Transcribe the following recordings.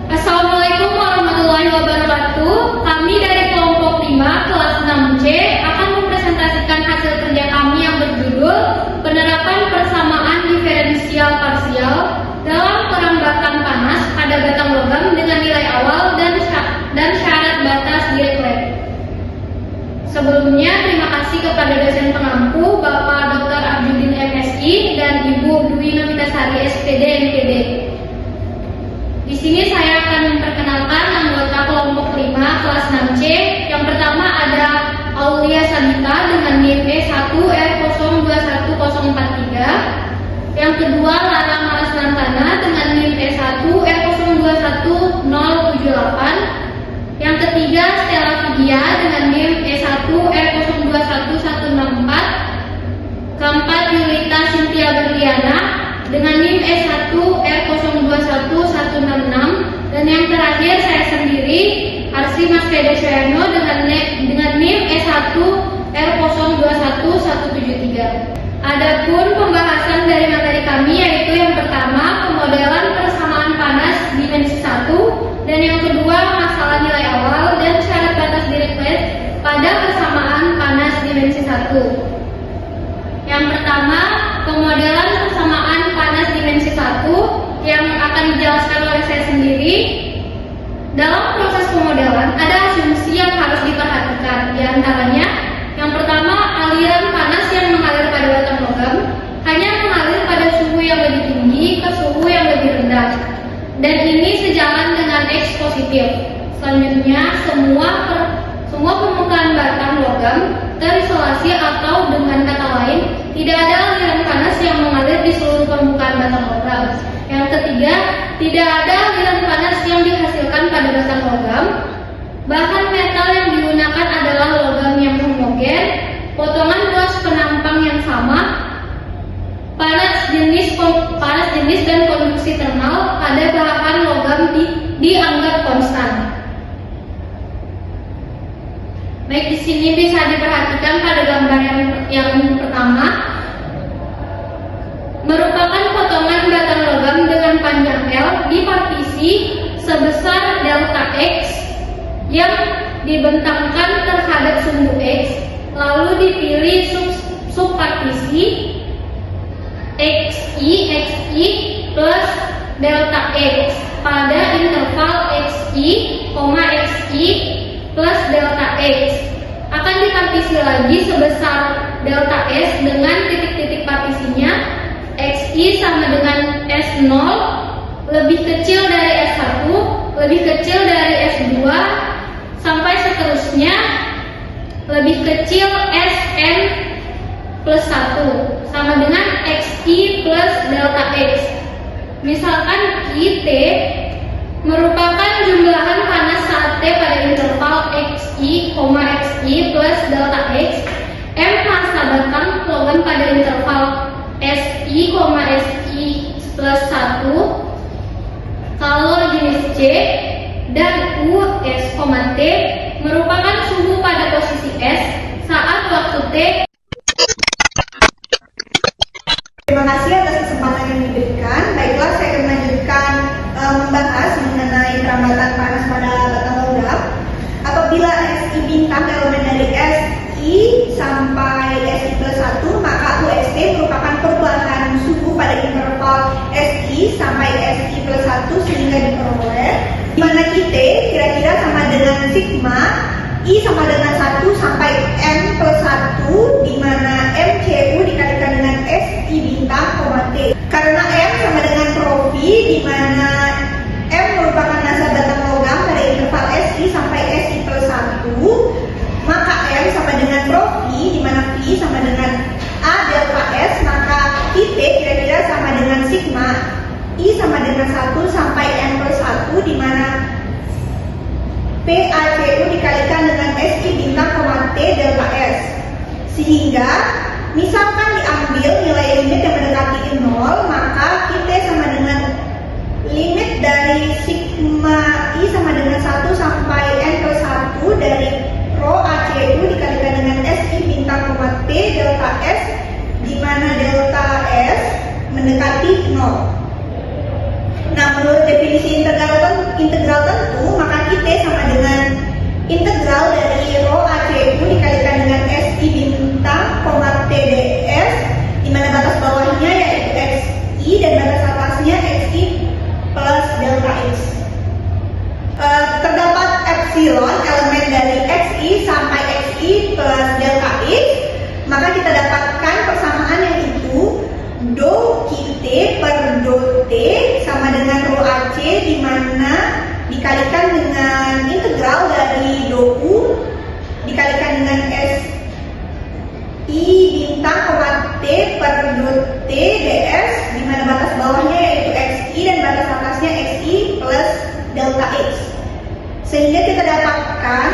Assalamualaikum warahmatullahi wabarakatuh. Kami dari kelompok 5 kelas 6C akan mempresentasikan hasil kerja kami yang berjudul Penerapan Persamaan Diferensial Parsial dalam Perambatan Panas pada batang logam dengan nilai awal dan syarat batas Direct Lab. Sebelumnya, terima kasih kepada dosen pengampu Bapak Dr. Abdudin MSI dan Ibu Dwi Novitasari SPD NPD. Di sini saya akan memperkenalkan anggota kelompok 5 kelas 6C. Yang pertama ada Aulia Sabita dengan NIM E1R021043. Yang kedua Lara Malas Lantana dengan NIM E1R021078. Yang ketiga Stella Fidia dengan NIM E1R021164. Keempat Yulita Cynthia Berliana dengan NIM E1R021166. Dan yang terakhir saya sendiri Arsy Mas Fede Soyano dengan NIM E1R021173. Adapun pembahasan dari materi kami yaitu yang pertama pemodelan persamaan panas dimensi 1 dan yang kedua masalah nilai awal dan syarat batas Direct Lab pada persamaan panas dimensi 1. Yang pertama pemodelan persamaan panas dimensi 1 yang akan dijelaskan oleh saya sendiri. Dalam proses pemodelan ada asumsi yang harus diperhatikan. Di antaranya, yang pertama aliran panas yang mengalir pada batang logam hanya mengalir pada suhu yang lebih tinggi ke suhu yang lebih rendah. Dan ini sejalan dengan X positif. Selanjutnya, semua permukaan batang logam terisolasi atau dengan kata lain tidak ada aliran panas yang mengalir di seluruh permukaan batang logam. Yang ketiga, tidak ada aliran panas yang dihasilkan pada batang logam. Bahan metal yang digunakan adalah logam yang homogen, potongan ruas penampang yang sama, panas jenis dan konduksi thermal pada bahan logam dianggap konstan. Baik, di sini bisa diperhatikan pada gambar yang pertama merupakan potongan batang logam dengan panjang L di partisi sebesar delta X yang dibentangkan terhadap sumbu X, lalu dipilih subpartisi XI plus delta X pada interval XI, plus delta X akan dipartisi lagi sebesar delta S dengan titik-titik partisinya. XI sama dengan S0 lebih kecil dari S1 lebih kecil dari S2 sampai seterusnya lebih kecil Sn plus 1 sama dengan XI plus delta X. Misalkan T merupakan jumlahan panas saat T pada interval XI, plus delta X. M massa batang logam pada interval SI, plus 1. Kalau jenis C dan U, S, T merupakan suhu pada posisi S saat waktu T. Terima kasih atas kesempatan yang diberikan. Baiklah, saya akan melanjutkan membahas mengenai perambatan panas pada batang logam. Apabila SI bintang elemen dari SI sampai SI plus 1, maka UST merupakan perubahan suhu pada interval SI sampai SI plus 1 sehingga diperoleh di mana T kira-kira sama dengan sigma I sama dengan 1 sampai M plus 1 di mana MCU dikalikan dengan SI bintang, T. Karena M sama dengan rho V di mana M merupakan massa batang logam pada interval SI sampai SI plus 1, maka M sama dengan rho V di mana V sama dengan A delta S, maka T kira-kira sama dengan sigma I sama dengan 1 sampai N plus 1 di mana PACU dikalikan dengan SI bintang, T delta S. Sehingga misalkan diambil nilai limit yang mendekati 0, maka kita sama dengan limit dari sigma I sama dengan 1 sampai N plus 1 dari rho ACU dikalikan dengan SI bintang, T delta S di mana delta S mendekati 0. Nah, menurut definisi integral tentu, maka kita sama dengan integral dari rho ACU dikalikan dengan SI bintang, T ds, di mana batas bawahnya yaitu XI dan batas atasnya XI plus delta X. Terdapat epsilon elemen dari XI sampai XI plus delta X, maka kita dapatkan persamaan yang itu do QT per do T sama dengan rho AC, di mana dikalikan dengan integral dari do U dikalikan dengan SI bintang, T per do T ds, di mana batas bawahnya yaitu XI dan batas atasnya XI plus delta X. Sehingga kita dapatkan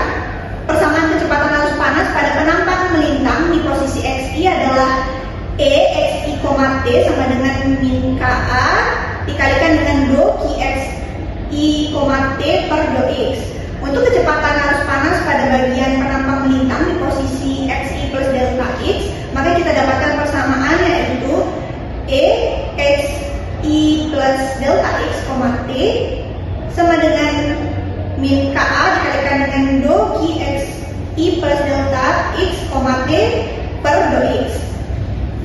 persamaan kecepatan arus panas pada penampang melintang di posisi XI adalah XI, T sama dengan min KA dikalikan dengan do QXI, T per do X. Untuk kecepatan arus panas pada bagian penampang melintang di posisi XI plus delta X, maka kita dapatkan persamaan yaitu XI plus delta X, T sama dengan min KA dikalikan dengan do QXI plus delta X, T per do X.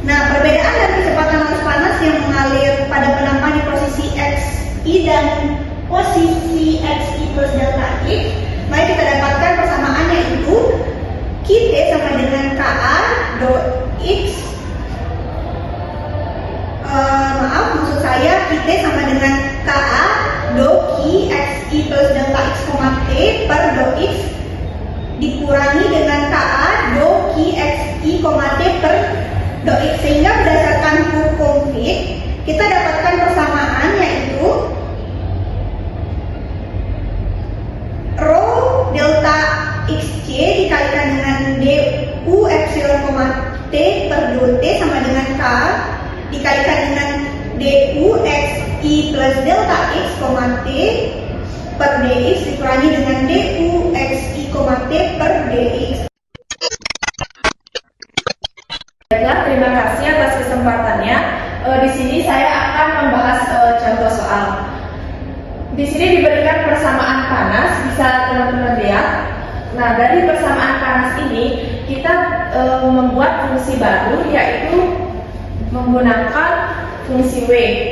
Nah, perbedaan dari kecepatan arus panas yang mengalir pada penampang di posisi XI dan posisi XI plus delta X, maka kita dapatkan persamaannya itu QT sama dengan KA do X, maksud saya QT sama dengan KA do QXI plus delta X, T per do X dikurangi dengan KA do QXI, T per do X, sehingga berdasarkan hukum Fick kita dapatkan persamaan yaitu rho delta XC dikalikan dengan du epsilon, T per do T sama dengan K dikalikan dengan du XI plus delta X, T per dx dikurangi dengan du XI, T per dx. Baiklah, terima kasih atas kesempatannya. Di sini saya akan membahas contoh soal. Di sini diberikan persamaan panas, bisa teman-teman lihat. Nah, dari persamaan panas ini kita membuat fungsi baru, yaitu menggunakan fungsi W.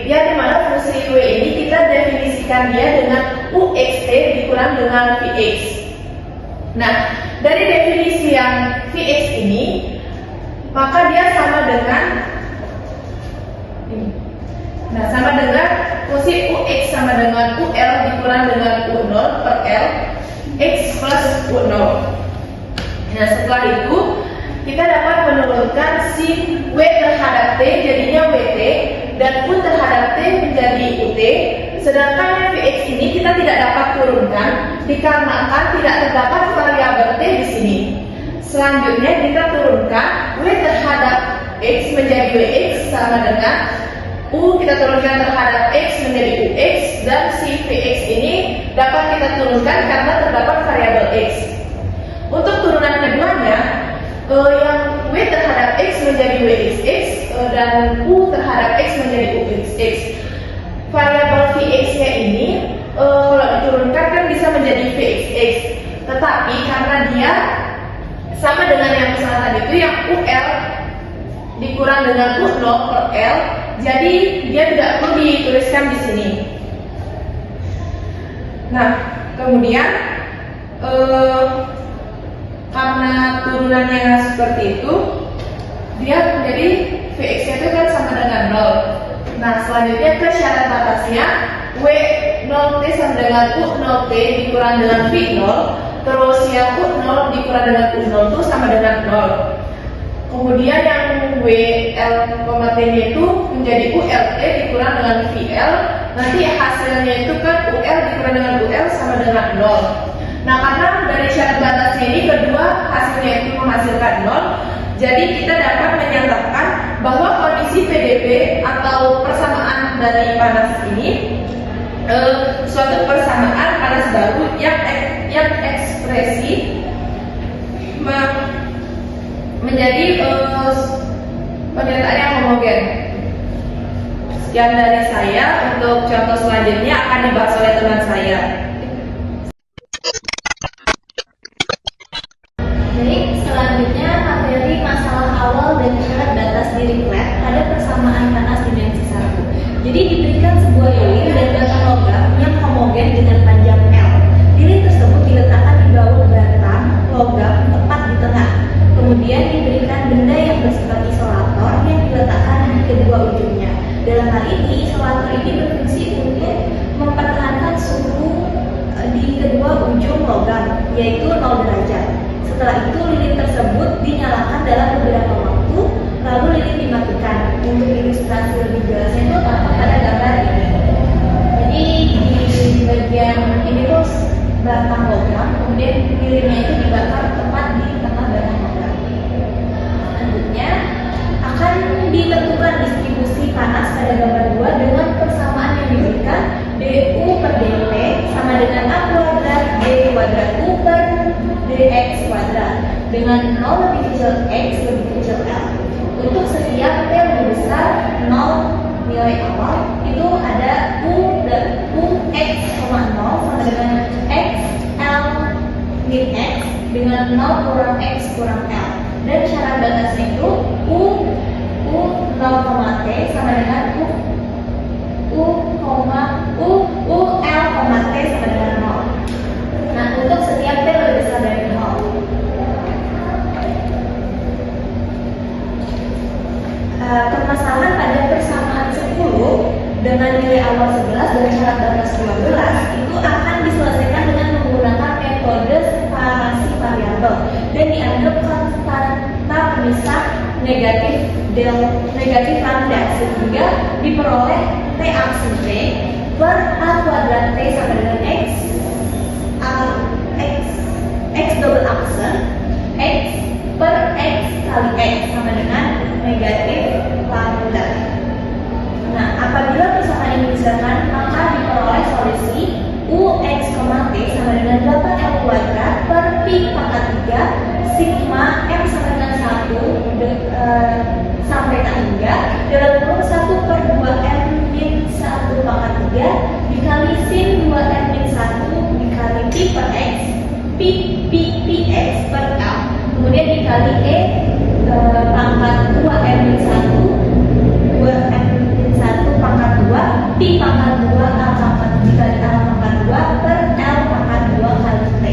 Ya, di mana fungsi W ini kita definisikan dia dengan UXT dikurang dengan Vx. Nah, dari definisi yang Vx ini, maka dia sama dengan ini. Nah, sama dengan fungsi Ux sama dengan UL dikurang dengan U0 per L X plus U0. Nah, setelah itu kita dapat menurunkan si W terhadap T jadinya WT dan U terhadap T menjadi UT. Sedangkan Vx ini kita tidak dapat turunkan dikarenakan tidak terdapat variabel T di sini. Selanjutnya kita turunkan W terhadap X menjadi Wx sama dengan U kita turunkan terhadap X menjadi Ux, dan si Vx ini dapat kita turunkan karena terdapat variabel X. Untuk turunan keduanya, yang W terhadap X menjadi Wxx dan U terhadap X menjadi Uxx. Variabel Vx-nya ini kalau diturunkan kan bisa menjadi Vxx, tetapi karena dia sama dengan yang misalnya tadi itu yang UL dikurang dengan U0 per L, jadi dia tidak perlu dituliskan di sini. Nah, kemudian karena turunannya seperti itu, dia menjadi Vx-nya itu kan sama dengan 0. Nah, selanjutnya ke syarat batasnya W0T sama dengan U0T dikurang dengan V0. Terus yang U0 dikurang dengan U0 itu sama dengan 0. Kemudian yang WL, T nya itu menjadi ULT dikurang dengan VL. Nanti hasilnya itu kan UL dikurang dengan UL sama dengan 0. Nah, karena dari syarat batasnya ini kedua hasilnya itu menghasilkan 0, jadi kita dapat menyatakan bahwa kondisi PDP atau persamaan dari panas ini suatu persamaan panas baru yang ekspresi menjadi pernyataan yang homogen. Sekian dari saya. Untuk contoh selanjutnya akan dibahas oleh teman saya. Baik, selanjutnya materi masalah awal dan syarat batas Dirichlet pada persamaan panas dimensi 1. Jadi diberikan sebuah lilin dan batang logam yang homogen dengan panjang L. Lilin tersebut diletakkan di bawah batang logam tepat di tengah. Kemudian diberikan benda yang bersifat isolator yang diletakkan di kedua ujungnya. Dalam hal ini, isolator ini berfungsi untuk mempertahankan suhu di kedua ujung logam, yaitu 0 derajat. Setelah itu, lilin tersebut dinyalakan dalam beberapa waktu, lalu lilin dimatikan. Untuk ilustrasi lebih jelasnya itu tampak pada gambar ini. Jadi di bagian ini tuh batang logam, kemudian lilinnya itu dibakar tepat di tengah batang logam. Selanjutnya akan ditentukan distribusi panas pada gambar 2 dengan persamaan yang diberikan du per dp sama dengan a kuadrat d kuadrat u per dx kuadrat dengan 0 lebih kecil x lebih kecil l. Untuk setiap t lebih besar 0 nilai awal itu ada u x, 0 sama dengan x l min x dengan 0 kurang x kurang l. Dan syarat batasnya itu u 0, t sama dengan u l, t sama dengan 0. Nah, untuk setiap t lebih besar dari 0. Permasalahan pada persamaan 10 dengan nilai awal 11 dan syarat batas 12 itu akan diselesaikan dengan menggunakan metode separasi variabel dan dianggap konstanta pemisah negatif lambda sehingga diperoleh t aksen t per a kuadrat t sama dengan x double aksen x per x kali x sama dengan negatif lambda. Nah, apabila persamaan ini diserahkan, maka diperoleh solusi ux, t sama dengan 8l kuadrat per pi pangkat 3 sigma m sama dengan 1 sampai tak hingga dalam kurung 1 per 2m min 1 pangkat 3 dikali sin 2m min 1 dikali pi per x pi x per l kemudian dikali pangkat 2m min 1 2m min 1 pangkat 2 pi pangkat 2 l pangkat dikali l pangkat 2 per l pangkat 2 kali t.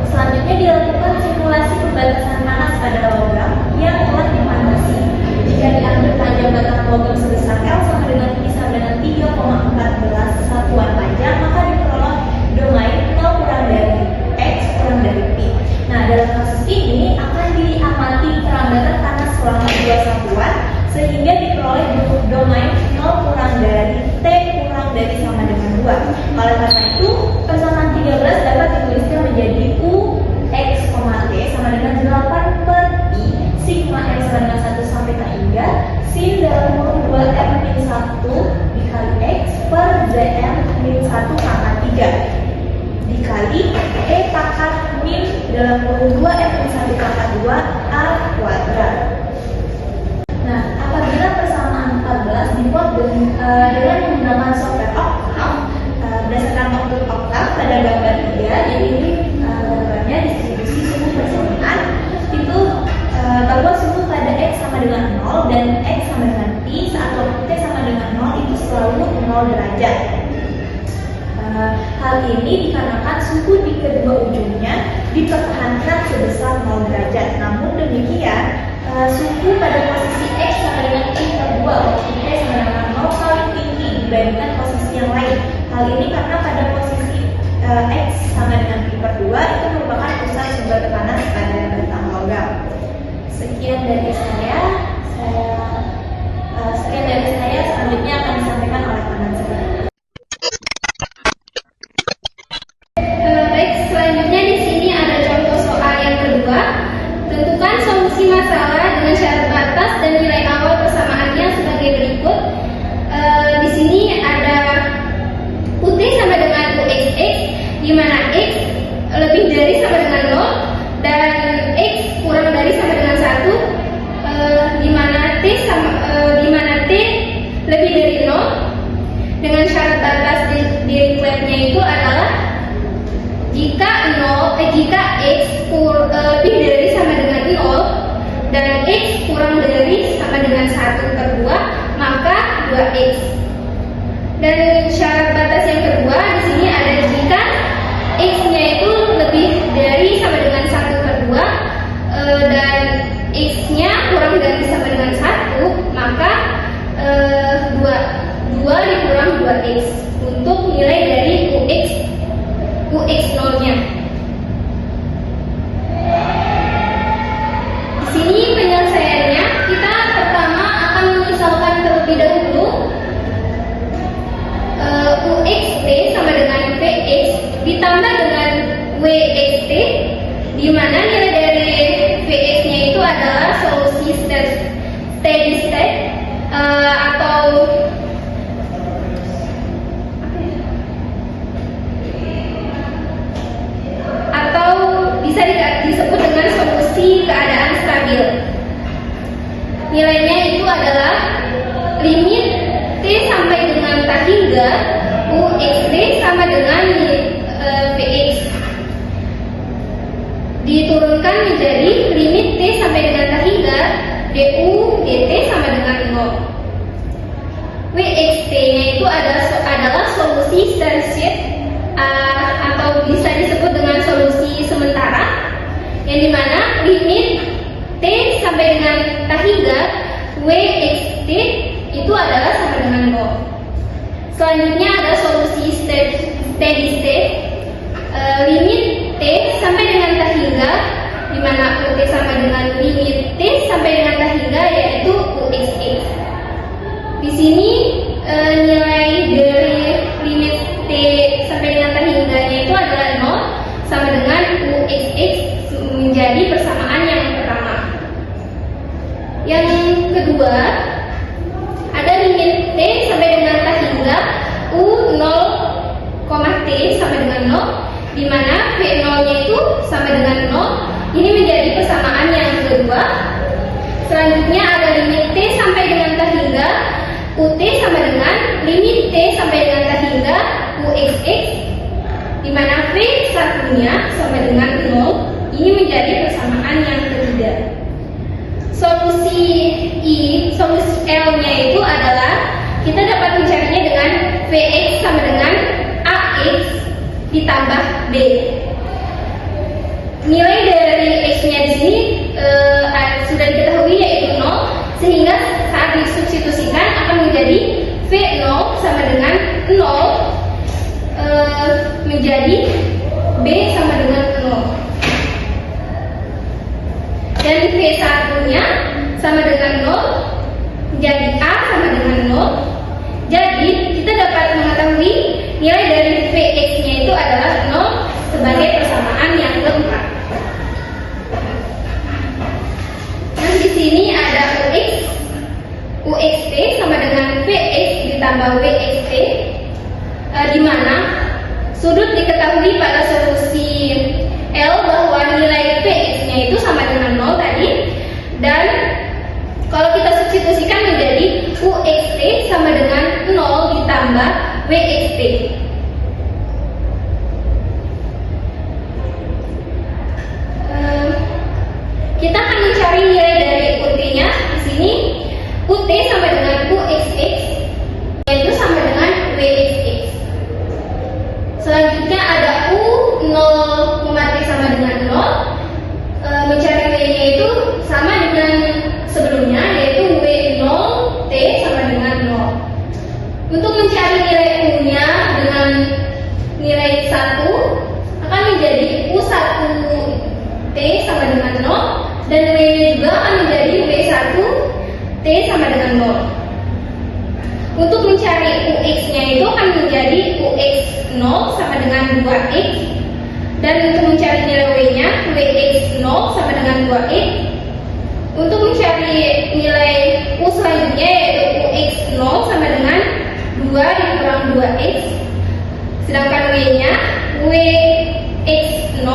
Selanjutnya dilakukan simulasi pembatasan panas pada logam yang telah dipanasi. Jika diambil panjang batang logam sebesar L sama dengan pi sama dengan 3,14 satuan panjang, maka diperoleh domain 0 kurang dari X kurang dari pi. Nah, dalam kasus ini akan diamati perambatan panas selama 2 satuan sehingga diperoleh domain 0 kurang dari T kurang dari sama dengan 2. Oleh karena itu, persamaan 13 dapat dituliskan menjadi U X, T sama dengan 8 per I sigma M sama dengan 1 sampai tak hingga sin dalam kurung 2M min 1 dikali X per ZM min 1 pangkat 3 dikali E pangkat min dalam kurung 2M min 1 pangkat 2 A kuadrat. Nah, apabila persamaan 14 dibuat dengan menggunakan software Octave berdasarkan output Octave pada gambar 3, jadi ini gambarnya distribusi suhu persamaan itu bahwa suhu pada X sama dengan 0 dan X sama dengan T saat waktu T sama dengan 0 itu selalu 0 derajat. Hal ini dikarenakan suhu di kedua ujungnya dipertahankan sebesar 0 derajat. Namun demikian, suhu pada posisi X sama dengan T per 2 waktu T sama dengan 0 kali tinggi dibandingkan posisi yang lain. Hal ini karena pada posisi X sama dengan T per 2 itu merupakan pusat sumber panas pada batang logam. Sekian dari saya. Selanjutnya akan disampaikan oleh teman saya. Baik, selanjutnya di sini ada contoh soal yang kedua. Tentukan solusi masalah dengan syarat batas dan nilai awal persamaannya sebagai berikut. Di sini ada UT sama dengan UXX, di mana X lebih dari sama dengan 0 dan X kurang dari sama dengan 1. X untuk nilai dari UX 0-nya. Di sini penyelesaiannya, kita pertama akan menyesalkan terlebih dahulu UXT sama dengan VX ditambah dengan WXT, di mana nilai dari VX-nya itu adalah solusi steady state atau bisa disebut dengan solusi keadaan stabil. Nilainya itu adalah limit T sampai dengan T hingga UXT sama dengan VX diturunkan menjadi limit T sampai dengan T hingga DU DT sama dengan 0. WXT-nya itu adalah solusi steady state atau bisa disebut dengan solusi sementara, yang dimana limit T sampai dengan T hingga WXT itu adalah sama dengan 0. Selanjutnya ada solusi steady state, limit T sampai dengan T hingga, di mana UT sama dengan limit T sampai dengan T hingga, yaitu UXX. Di sini nilai dari limit T sampai dengan T hingga-nya itu adalah 0 sama dengan UXX, menjadi persamaan yang pertama. Yang kedua, ada limit T sampai dengan T hingga U0, T sama dengan 0, di mana V0-nya itu sama dengan 0. Ini menjadi persamaan yang kedua. Selanjutnya ada limit T sampai dengan T hingga UT sama dengan limit T sampai dengan T hingga UXX, di mana V1-nya sama dengan 0. Ini menjadi persamaan yang ketiga. Solusi L-nya itu adalah kita dapat mencarinya dengan VX sama dengan AX ditambah B. Nilai dari X-nya di sini sudah diketahui, yaitu 0, sehingga saat disubstitusikan akan menjadi V0 sama dengan 0 menjadi B sama dengan 0, dan V1-nya sama dengan 0 menjadi A sama dengan 0. Jadi kita dapat mengetahui nilai dari VX-nya itu adalah 0 sebagai persamaan yang keempat. Nah, di sini ada UXT sama dengan VX ditambah WXT, di mana sudut diketahui pada solusi L bahwa nilai VX-nya itu sama dengan 0 tadi, dan kalau kita substitusikan menjadi UXT sama dengan 0 ditambah WXT. Kita akan mencari nilai dari UT-nya. Di sini UT sama dengan UXX, yaitu sama dengan WXX. Selanjutnya ada U0, sama dengan 0. Mencari W-nya itu sama dengan sebelumnya, yaitu W0T sama dengan 0. Untuk mencari nilai U-nya dengan nilai 1 akan menjadi U1T sama dengan 0, dan W-nya juga akan menjadi W1T sama dengan 0. Untuk mencari UX-nya itu akan menjadi UX0 sama dengan 2X, dan untuk mencari nilai W-nya WX0 sama dengan 2X. Untuk mencari nilai U selanjutnya, yaitu UX0 sama dengan 2 dikurang 2X, sedangkan W-nya WX0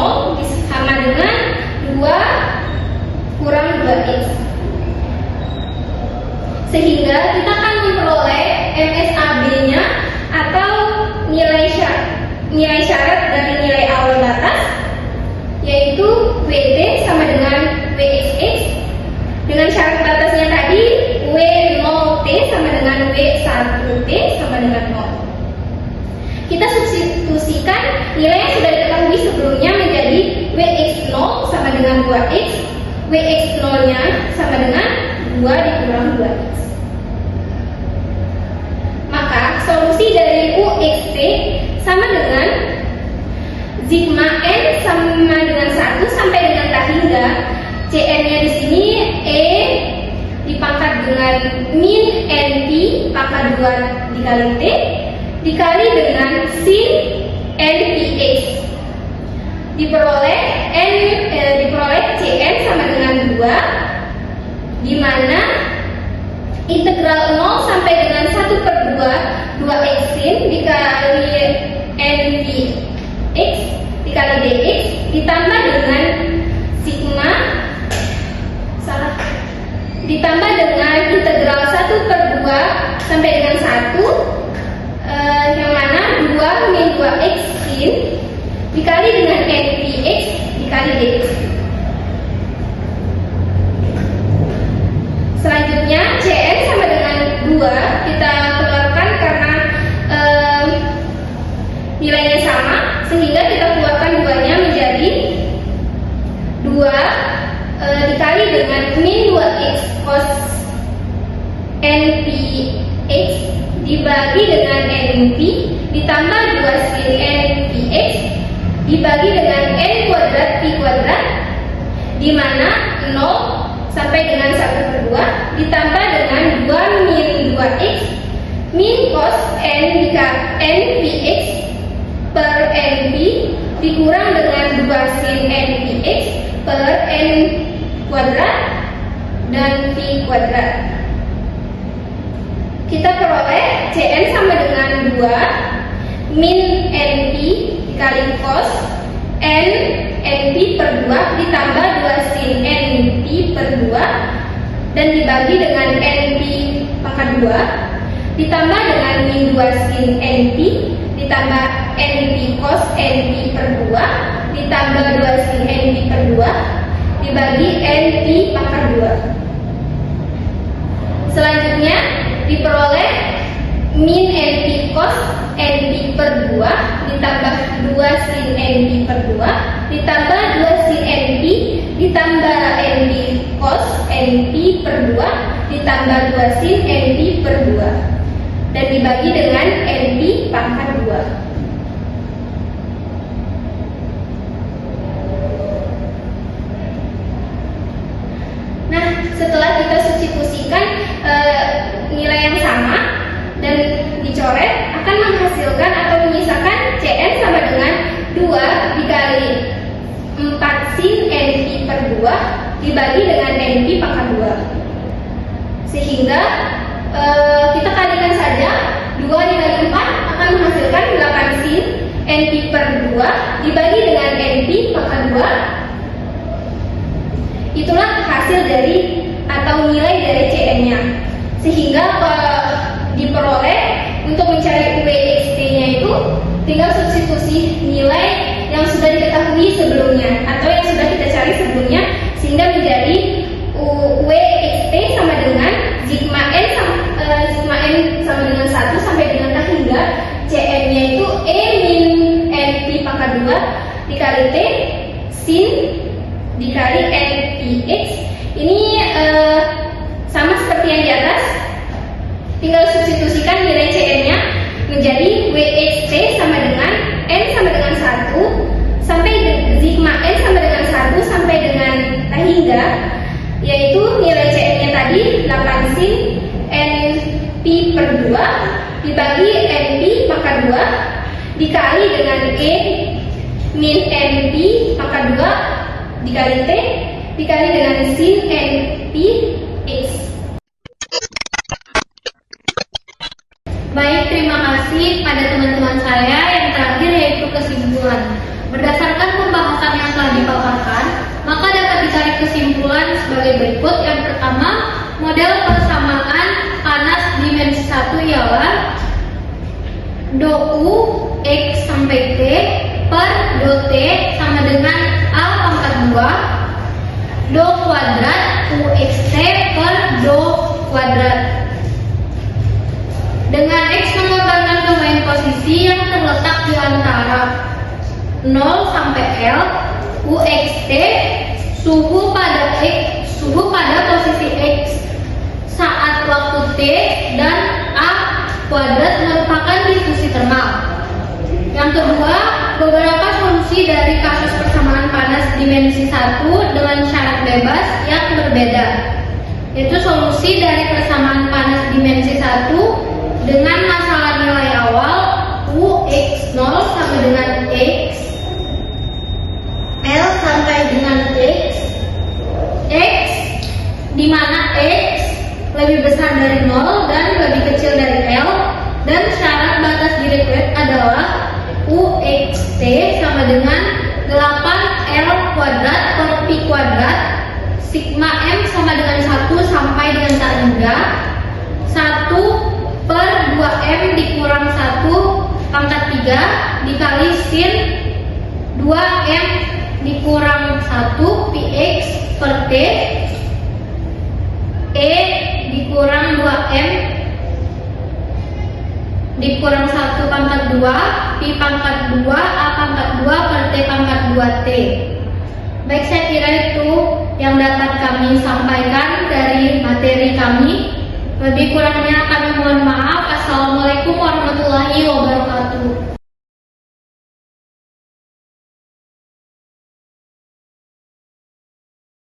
sama dengan 2 kurang 2X, sehingga kita akan memperoleh MSAB-nya atau nilai syarat dari nilai awal batas, yaitu WT sama dengan WXX, dengan syarat batasnya tadi W0T sama dengan W1T sama dengan 0. Kita substitusikan nilai yang sudah diketahui sebelumnya menjadi WX0 sama dengan 2X, WX0-nya sama dengan 2 dikurang 2X. Maka solusi dari UXT sama dengan sigma N sama dengan 1 sampai dengan tak hingga CN-nya di sini E dipangkat dengan min NP pangkat 2 dikali T dikali dengan sin NPX diperoleh CN sama dengan 2 di mana integral 0 sampai dengan 1/2 2x sin dikali NPX dikali dx ditambah dengan sigma ditambah dengan integral 1/2 sampai dengan 1 yang mana 2 min 2x sin dikali dengan NPX dikali dx. Selanjutnya CN sama dengan 2 kita keluarkan karena nilainya sama sehingga kita keluarkan 2-nya menjadi 2 dikali dengan min 2x cos NPX dibagi dengan NP ditambah 2 sin NPX dibagi dengan N kuadrat P kuadrat di mana 0 sampai dengan 1/2 ditambah dengan 2 min 2x min cos NPX per NP dikurang dengan 2 sin NPX per N kuadrat dan P kuadrat. Kita peroleh CN sama dengan 2 min NP dikali cos NP per 2 ditambah 2 sin NP per 2 dan dibagi dengan NP pangkat 2 ditambah dengan min 2 sin NP ditambah NP cos NP per 2 ditambah 2 sin NP per 2 dibagi NP pangkat 2. Selanjutnya diperoleh min NP cos NP per 2 ditambah 2 sin NP per 2 ditambah 2 sin NP ditambah NP cos NP per 2 ditambah 2 sin NP per 2 dan dibagi dengan NP pangkat 2. Nah, setelah kita substitusikan nilai yang sama dan dicoret akan menghasilkan atau menyisakan CN sama dengan 2 dikali 4 sin NP per 2 dibagi dengan NP pangkat 2 sehingga kita kalikan saja 2 dikali 4 akan menghasilkan 8 sin NP per 2 dibagi dengan NP pangkat 2. Itulah hasil dari atau nilai dari CN-nya sehingga diperoleh untuk mencari UXT-nya itu tinggal substitusi nilai yang sudah diketahui sebelumnya atau yang sudah kita cari sebelumnya sehingga menjadi UXT sama dengan sigma N sama dengan 1 sampai dengan tak hingga CN-nya itu E min NP pangkat 2 dikali T sin dikali NPX. Ini sama seperti yang di atas, tinggal substitusikan nilai CN-nya menjadi WXT sama dengan N sama dengan 1 sampai sigma N sama dengan 1 sampai dengan tak hingga, yaitu nilai CN-nya tadi 8 sin NP per 2 dibagi NP pangkat 2 dikali dengan E min NP pangkat 2 dikali T dikali dengan sin NP X. Baik, terima kasih pada teman-teman saya. Yang terakhir yaitu kesimpulan. Berdasarkan pembahasan yang telah dipaparkan, maka dapat ditarik kesimpulan sebagai berikut. Yang pertama, model persamaan panas dimensi 1 ialah do U X sampai T per do T sama dengan A pangkat 2 do kuadrat UXT per do kuadrat. Dengan X menggambarkan domain posisi yang terletak di antara 0 sampai L, UXT suhu pada posisi X saat waktu T dan A kuadrat merupakan difusi termal. dari kasus persamaan panas dimensi 1 dengan syarat bebas yang berbeda. Yaitu solusi dari persamaan panas dimensi 1 dengan masalah nilai awal UX0 sama dengan X, L sampai dengan X di mana X lebih besar dari 0 dan lebih kecil dari L, dan syarat batas Dirichlet adalah UXT sama dengan 8L kuadrat per Pi kuadrat, sigma M sama dengan 1 sampai dengan tak hingga 1 per 2M dikurang 1 pangkat 3 dikali sin 2M dikurang 1 Px per T, E dikurang 2M dikurang 1 pangkat 2 Pi pangkat 2 A pangkat 2 per T pangkat 2T. Baik, saya kira itu yang dapat kami sampaikan dari materi kami. Lebih kurangnya kami mohon maaf. Assalamualaikum warahmatullahi wabarakatuh.